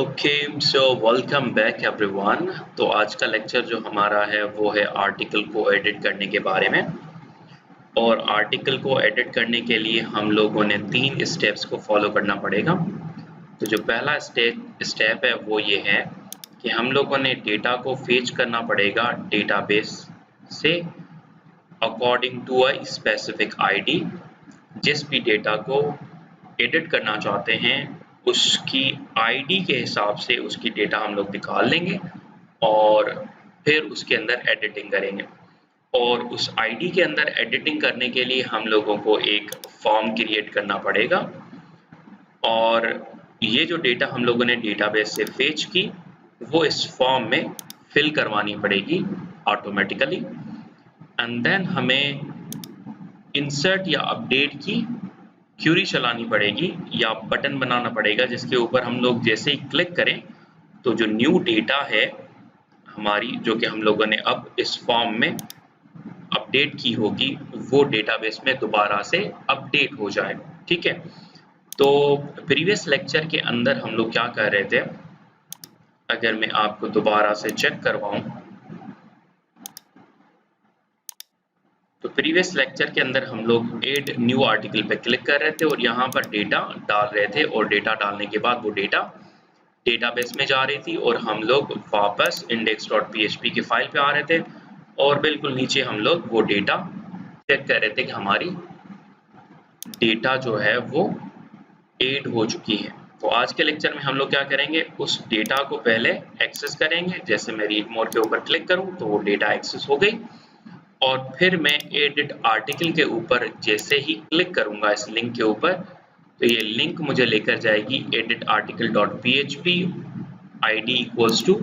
Okay, so welcome back everyone. तो आज का लेक्चर जो हमारा है वो है आर्टिकल को एडिट करने के बारे में। और आर्टिकल को एडिट करने के लिए हम लोगों ने 3 स्टेप्स को फॉलो करना पड़ेगा। तो जो पहला स्टेप है वो ये है कि हम लोगों ने डेटा को फेच करना पड़ेगा डेटाबेस से according to a specific ID. जिस भी डेटा को एडिट करना चाहते हैं उसकी आईडी के हिसाब से उसकी डेटा हम लोग निकाल लेंगे और फिर उसके अंदर एडिटिंग करेंगे। और उस आईडी के अंदर एडिटिंग करने के लिए हम लोगों को एक फॉर्म क्रिएट करना पड़ेगा और ये जो डेटा हम लोगों ने डेटाबेस से फेच की वो इस फॉर्म में फिल करवानी पड़ेगी ऑटोमेटिकली। एंड देन हमें इंसर्ट या अपडेट की क्यूरी चलानी पड़ेगी या बटन बनाना पड़ेगा जिसके ऊपर हम लोग जैसे ही क्लिक करें तो जो न्यू डेटा है हमारी, जो कि हम लोगों ने अब इस फॉर्म में अपडेट की होगी, वो डेटाबेस में दोबारा से अपडेट हो जाए। ठीक है, तो प्रीवियस लेक्चर के अंदर हम लोग क्या कर रहे थे, अगर मैं आपको दोबारा से चेक करवाऊं तो प्रीवियस लेक्चर के अंदर हम लोग एड न्यू आर्टिकल पे क्लिक कर रहे थे और यहाँ पर डेटा डाल रहे थे और डेटा डालने के बाद वो डेटा डेटाबेस में जा रही थी और हम लोग वापस index.php की फाइल पे आ रहे थे और बिल्कुल नीचे हम लोग वो डेटा चेक कर रहे थे कि हमारी डेटा जो है वो एड हो चुकी है। तो आज के लेक्चर में हम लोग क्या करेंगे, उस डेटा को पहले एक्सेस करेंगे। जैसे मैं रीड मोर के ऊपर क्लिक करूं तो वो डेटा एक्सेस हो गई और फिर मैं एडिट आर्टिकल के ऊपर जैसे ही क्लिक करूंगा इस लिंक के ऊपर तो ये लिंक मुझे लेकर जाएगी edit article dot php id equals to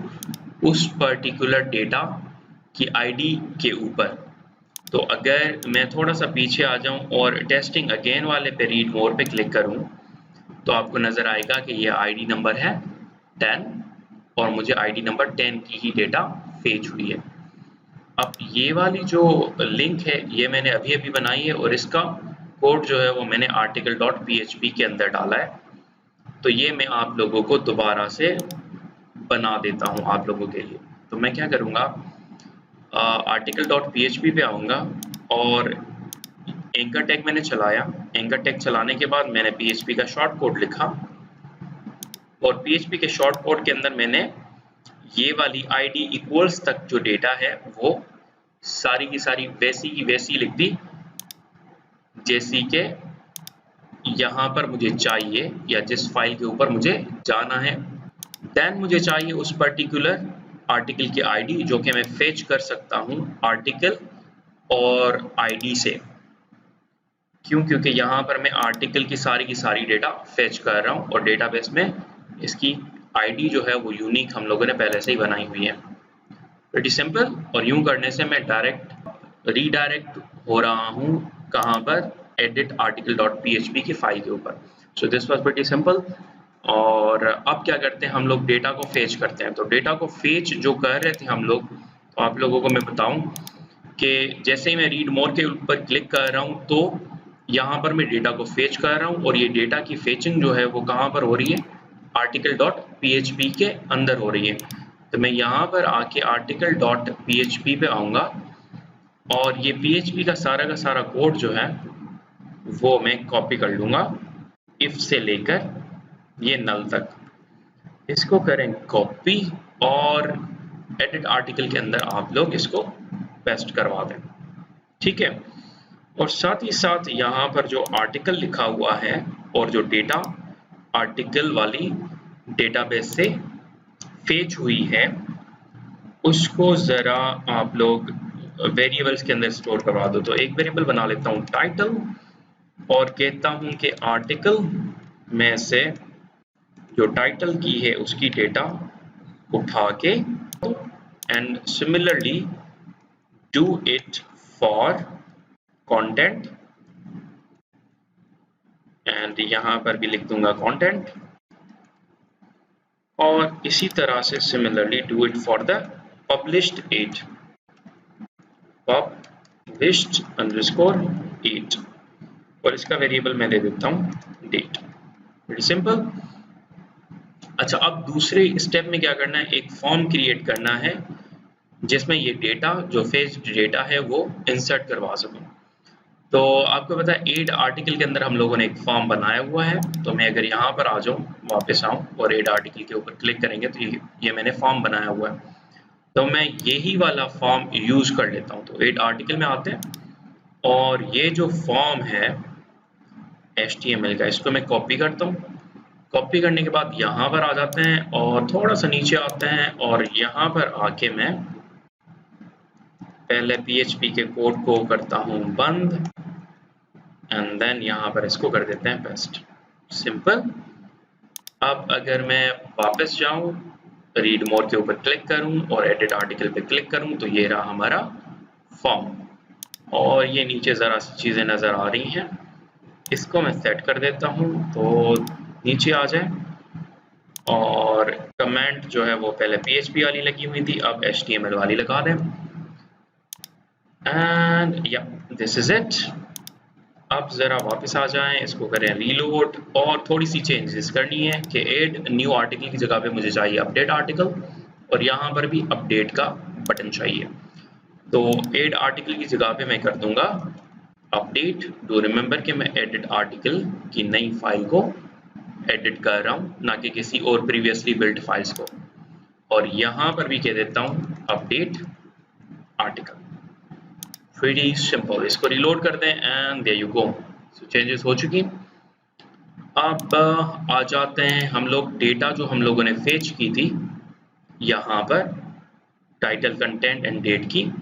उस पर्टिकुलर डेटा की आईडी के ऊपर। तो अगर मैं थोड़ा सा पीछे आ जाऊं और टेस्टिंग अगेन वाले पे रीड मोर पे क्लिक करूं तो आपको नजर आएगा कि ये आईडी नंबर है 10 और मुझे आईडी नंबर 10 की ही डेटा फेच हुई है। अब ये वाली जो लिंक है ये मैंने अभी अभी बनाई है और इसका कोड जो है वो मैंने article डॉट php के अंदर डाला है। तो ये मैं आप लोगों को दोबारा से बना देता हूँ आप लोगों के लिए। तो मैं क्या करूँगा, article डॉट php पे आऊँगा और एंकर टैग मैंने चलाया। एंकर टैग चलाने के बाद मैंने php का शॉर्ट कोड लिखा और php के शॉर्ट कोड के अंदर मैंने ये वाली आईडी इक्वल्स तक जो डेटा है वो सारी की सारी वैसी की वैसी लिख दी जैसी के यहाँ पर मुझे चाहिए या जिस फाइल के ऊपर मुझे जाना है। देन मुझे चाहिए उस पर्टिकुलर आर्टिकल की आईडी जो कि मैं फेच कर सकता हूँ आर्टिकल और आईडी से। क्यों? क्योंकि यहाँ पर मैं आर्टिकल की सारी डेटा फेच कर रहा हूँ और डेटाबेस में इसकी आईडी जो है वो यूनिक हम लोगों ने पहले से ही बनाई हुई है। Pretty simple. और यूं करने से मैं डायरेक्ट रीडायरेक्ट हो रहा हूँ कहाँ पर, एडिट आर्टिकल डॉट php की फाइल के ऊपर। So this was pretty simple. और अब क्या करते हैं, हम लोग डेटा को फेच करते हैं। तो डेटा को फेच जो कर रहे थे हम लोग, तो आप लोगों को मैं बताऊं कि जैसे ही मैं रीड मोर के ऊपर क्लिक कर रहा हूँ तो यहाँ पर मैं डेटा को फेच कर रहा हूँ और ये डेटा की फेचिंग जो है वो कहाँ पर हो रही है, आर्टिकल डॉट php के अंदर हो रही है। तो मैं यहाँ पर आके आर्टिकल डॉट php पे आऊँगा और ये php का सारा कोड जो है वो मैं कॉपी कर लूँगा इफ से लेकर ये नल तक। इसको करें कॉपी और एडिट आर्टिकल के अंदर आप लोग इसको पेस्ट करवा दें। ठीक है, और साथ ही साथ यहाँ पर जो आर्टिकल लिखा हुआ है और जो डेटा आर्टिकल वाली डेटाबेस से फेच हुई है उसको ज़रा आप लोग वेरिएबल्स के अंदर स्टोर करवा दो। तो एक वेरिएबल बना लेता हूँ टाइटल और कहता हूँ कि आर्टिकल में से जो टाइटल की है उसकी डेटा उठा के and similarly do it for content and यहाँ पर भी लिख दूंगा कंटेंट और इसी तरह से similarly do it for the published 8 published underscore 8 और इसका वेरिएबल मैं दे देता हूँ डेट। Very simple. अच्छा, अब दूसरे स्टेप में क्या करना है, एक फॉर्म क्रिएट करना है जिसमें ये डेटा जो फेच्ड डेटा है वो इंसर्ट करवा सकें। तो आपको पता है ऐड आर्टिकल के अंदर हम लोगों ने एक फॉर्म बनाया हुआ है। तो मैं अगर यहाँ पर आ जाऊँ, वापस आऊँ और ऐड आर्टिकल के ऊपर क्लिक करेंगे तो ये मैंने फॉर्म बनाया हुआ है। तो मैं यही वाला फॉर्म यूज कर लेता हूँ। तो ऐड आर्टिकल में आते हैं और ये जो फॉर्म है HTML का, इसको मैं कॉपी करता हूँ। कॉपी करने के बाद यहाँ पर आ जाते हैं और थोड़ा सा नीचे आते हैं और यहाँ पर आके मैं पहले PHP के कोड को करता हूँ बंद एंड देन यहाँ पर इसको कर देते हैं पेस्ट। सिंपल। अब अगर मैं वापस जाऊँ, रीड मोर के ऊपर क्लिक करूँ और एडिट आर्टिकल पे क्लिक करूँ तो ये रहा हमारा फॉर्म। और ये नीचे ज़रा सी चीज़ें नज़र आ रही हैं, इसको मैं सेट कर देता हूँ तो नीचे आ जाए। और कमेंट जो है वो पहले PHP वाली लगी हुई थी, अब HTML वाली लगा दें। एंड या दिस इज इट। अब ज़रा वापस आ जाएं, इसको करें रीलोड और थोड़ी सी चेंजेस करनी है कि ऐड न्यू आर्टिकल की जगह पे मुझे चाहिए अपडेट आर्टिकल और यहाँ पर भी अपडेट का बटन चाहिए। तो ऐड आर्टिकल की जगह पे मैं कर दूंगा अपडेट। डू रिमेंबर कि मैं एडिट आर्टिकल की नई फाइल को एडिट कर रहा हूँ, ना कि किसी और प्रीवियसली बिल्ड फाइल्स को। और यहाँ पर भी कह देता हूँ अपडेट आर्टिकल। Pretty simple. इसको रिलोड कर दें and there you go. So changes हो चुकी। अब आ जाते हैं हम लोग डेटा जो हम लोगों ने फेच की थी यहाँ पर टाइटल, कंटेंट एंड डेट की,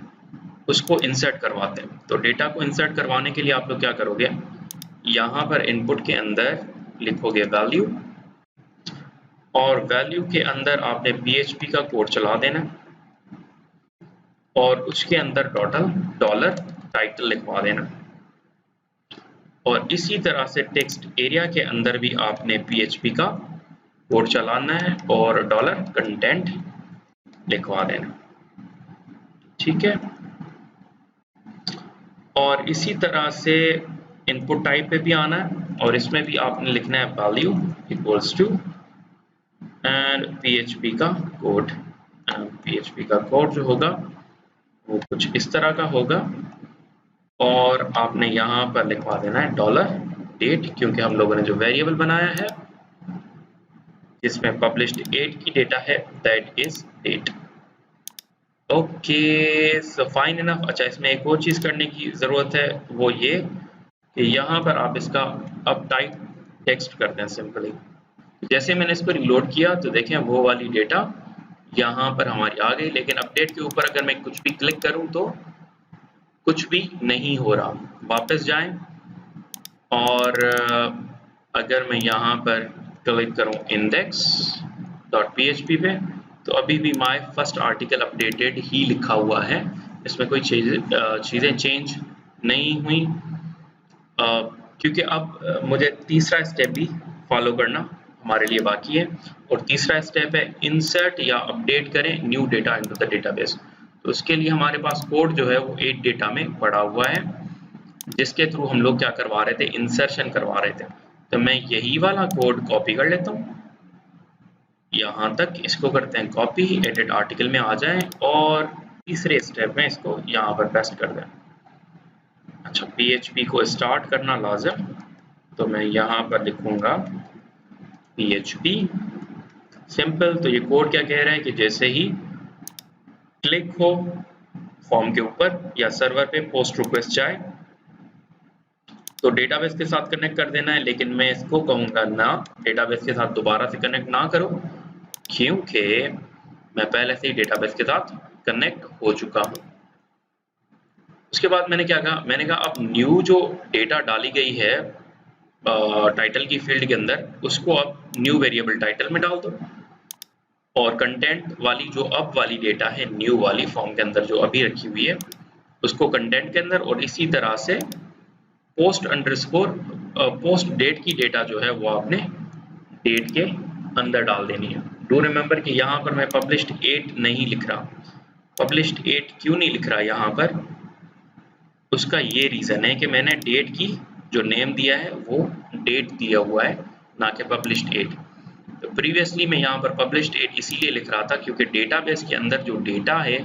उसको इंसर्ट करवाते हैं। तो डेटा को इंसर्ट करवाने के लिए आप लोग क्या करोगे, यहाँ पर इनपुट के अंदर लिखोगे वैल्यू और वैल्यू के अंदर आपने PHP का कोड चला देना और उसके अंदर डॉलर टाइटल लिखवा देना। और इसी तरह से टेक्स्ट एरिया के अंदर भी आपने PHP का कोड चलाना है और डॉलर कंटेंट लिखवा देना। ठीक है। और इसी तरह से इनपुट टाइप पे भी आना है और इसमें भी आपने लिखना है value equals to and PHP का कोड। PHP का कोड जो होगा वो कुछ इस तरह का होगा और आपने यहाँ पर लिखवा देना है डॉलर डेट, क्योंकि हम लोगों ने जो वेरिएबल बनाया है जिसमें पब्लिश्ड 8 की डेटा है that is date. Okay, so fine enough. अच्छा, इसमें एक और चीज़ करने की ज़रूरत है, वो ये कि यहाँ पर आप इसका अब टाइप टेक्स्ट कर दें सिंपली। जैसे मैंने इसको रिलोड किया तो देखें वो वाली डेटा यहाँ पर हमारी आ गई, लेकिन अपडेट के ऊपर अगर मैं कुछ भी क्लिक करूँ तो कुछ भी नहीं हो रहा। वापस जाएं और अगर मैं यहाँ पर क्लिक करूँ index.php पे तो अभी भी माय फर्स्ट आर्टिकल अपडेटेड ही लिखा हुआ है, इसमें कोई चीज़ें चेंज नहीं हुई। क्योंकि अब मुझे तीसरा स्टेप भी फॉलो करना हमारे लिए बाकी है और तीसरा स्टेप है इंसर्ट या अपडेट करें new data into the database. तो उसके लिए हमारे पास कोड जो है वो 8 डेटा में पड़ा हुआ है जिसके थ्रू हम लोग क्या करवा रहे थे, इंसर्शन करवा रहे थे। तो मैं यही वाला कोड कॉपी कर लेता हूँ यहाँ तक, इसको करते हैं कॉपी, एडिट आर्टिकल में आ जाएं और तीसरे स्टेप में इसको यहाँ पर पेस्ट कर दें। अच्छा, PHP को स्टार्ट करना लाजिम, तो मैं यहाँ पर लिखूंगा PHP सिंपल। तो ये कोड क्या कह रहा है कि जैसे ही क्लिक हो फॉर्म के ऊपर या सर्वर पे पोस्ट रिक्वेस्ट जाए तो डेटाबेस के साथ कनेक्ट कर देना है, लेकिन मैं इसको कहूँगा ना, डेटाबेस के साथ दोबारा से कनेक्ट ना करो क्योंकि मैं पहले से ही डेटाबेस के साथ कनेक्ट हो चुका हूँ। उसके बाद मैंने क्या कहा, मैंने कहा अब न्यू जो डेटा डाली गई है टाइटल की फील्ड के अंदर, उसको अब न्यू वेरिएबल टाइटल में डाल दो और कंटेंट वाली जो अब वाली डेटा है न्यू वाली फॉर्म के अंदर जो अभी रखी हुई है उसको कंटेंट के अंदर, और इसी तरह से पोस्ट अंडरस्कोर पोस्ट डेट की डेटा जो है वो आपने डेट के अंदर डाल देनी है। डू रिमेंबर कि यहाँ पर मैं पब्लिश्ड 8 नहीं लिख रहा। पब्लिश्ड 8 क्यों नहीं लिख रहा यहाँ पर, उसका ये रीज़न है कि मैंने डेट की जो नेम दिया है वो डेट दिया हुआ है, ना कि पब्लिश्ड 8। तो प्रीवियसली मैं यहाँ पर पब्लिश्ड डेट इसीलिए लिख रहा था क्योंकि डेटाबेस के अंदर जो डेटा है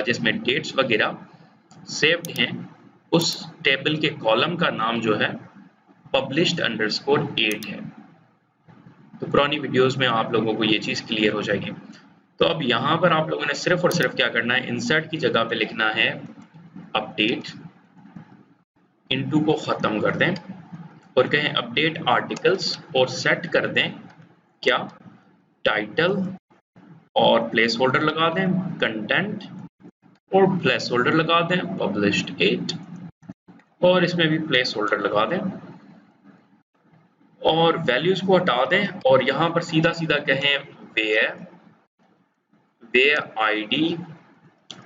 जिसमें डेट्स वगैरह सेव्ड हैं, उस टेबल के कॉलम का नाम जो है published_8 है। तो पुरानी वीडियोस में आप लोगों को ये चीज़ क्लियर हो जाएगी। तो अब यहाँ पर आप लोगों ने सिर्फ और सिर्फ क्या करना है, इंसर्ट की जगह पे लिखना है अपडेट, इनटू को ख़त्म कर दें और कहें अपडेट आर्टिकल्स और सेट कर दें क्या, टाइटल और प्लेस होल्डर लगा दें, कंटेंट और प्लेस होल्डर लगा दें published8 और इसमें भी प्लेस होल्डर लगा दें और वैल्यूज को हटा दें और यहाँ पर सीधा सीधा कहें where id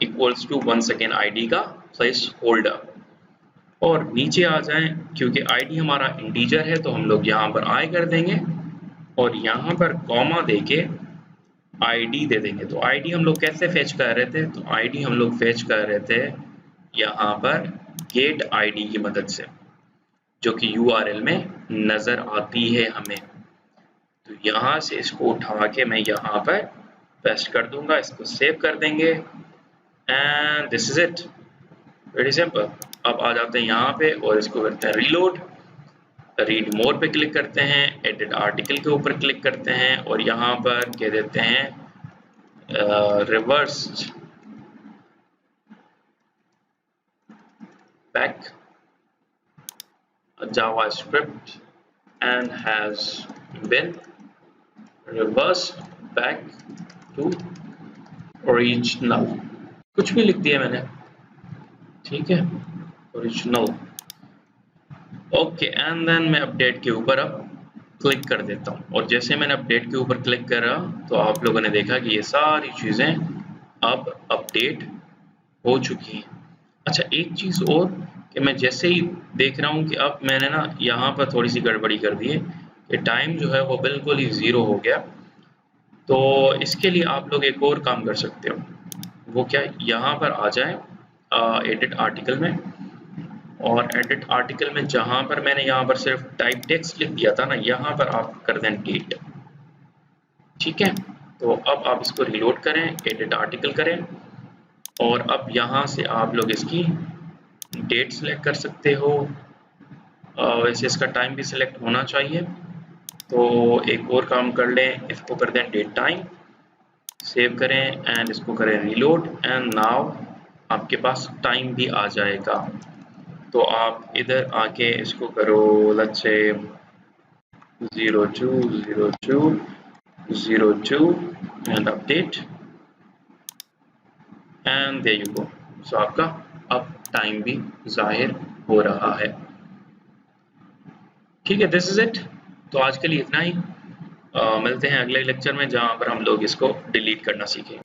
equals to 1 second id का प्लेस होल्डर और नीचे आ जाएं। क्योंकि id हमारा इंटीजर है तो हम लोग यहाँ पर i कर देंगे और यहाँ पर कॉमा देके id दे देंगे। तो id हम लोग कैसे फेच कर रहे थे, तो id हम लोग फेच कर रहे थे यहाँ पर गेट id की मदद से, जो कि URL में नजर आती है हमें। तो यहाँ से इसको उठा के मैं यहाँ पर पेस्ट कर दूंगा, इसको सेव कर देंगे and this is it, very simple. अब आ जाते हैं यहाँ पे और इसको करते हैं रीलोड, रीड मोर पे क्लिक करते हैं, एडिट आर्टिकल के ऊपर क्लिक करते हैं और यहाँ पर कह देते हैं reversed back JavaScript and has been reversed back to original, कुछ भी लिख दिया मैंने, ठीक है, ओरिजिनल। ओके एंड देन मैं अपडेट के ऊपर अब क्लिक कर देता हूँ और जैसे मैंने अपडेट के ऊपर क्लिक करा तो आप लोगों ने देखा कि ये सारी चीज़ें अब अपडेट हो चुकी हैं। अच्छा एक चीज़ और कि मैं जैसे ही देख रहा हूँ कि अब मैंने ना यहाँ पर थोड़ी सी गड़बड़ी कर दी है कि टाइम जो है वो बिल्कुल ही ज़ीरो हो गया। तो इसके लिए आप लोग एक और काम कर सकते हो, वो क्या, यहाँ पर आ जाएं एडिट आर्टिकल में और एडिट आर्टिकल में जहाँ पर मैंने यहाँ पर सिर्फ टाइप टेक्स्ट लिख दिया था ना, यहाँ पर आप कर दें डेट, ठीक है। तो अब आप इसको रिलोड करें, एडिट आर्टिकल करें और अब यहाँ से आप लोग इसकी डेट सेलेक्ट कर सकते हो, वैसे इसका टाइम भी सिलेक्ट होना चाहिए। तो एक और काम कर लें, इसको कर दें डेट टाइम, सेव करें एंड इसको करें रीलोड एंड नाउ आपके पास टाइम भी आ जाएगा। तो आप इधर आके इसको करो, let's say 0202 and update and there you go. So आपका अब टाइम भी जाहिर हो रहा है, ठीक है। This is it. तो आज के लिए इतना ही, मिलते हैं अगले लेक्चर में जहाँ पर हम लोग इसको डिलीट करना सीखेंगे।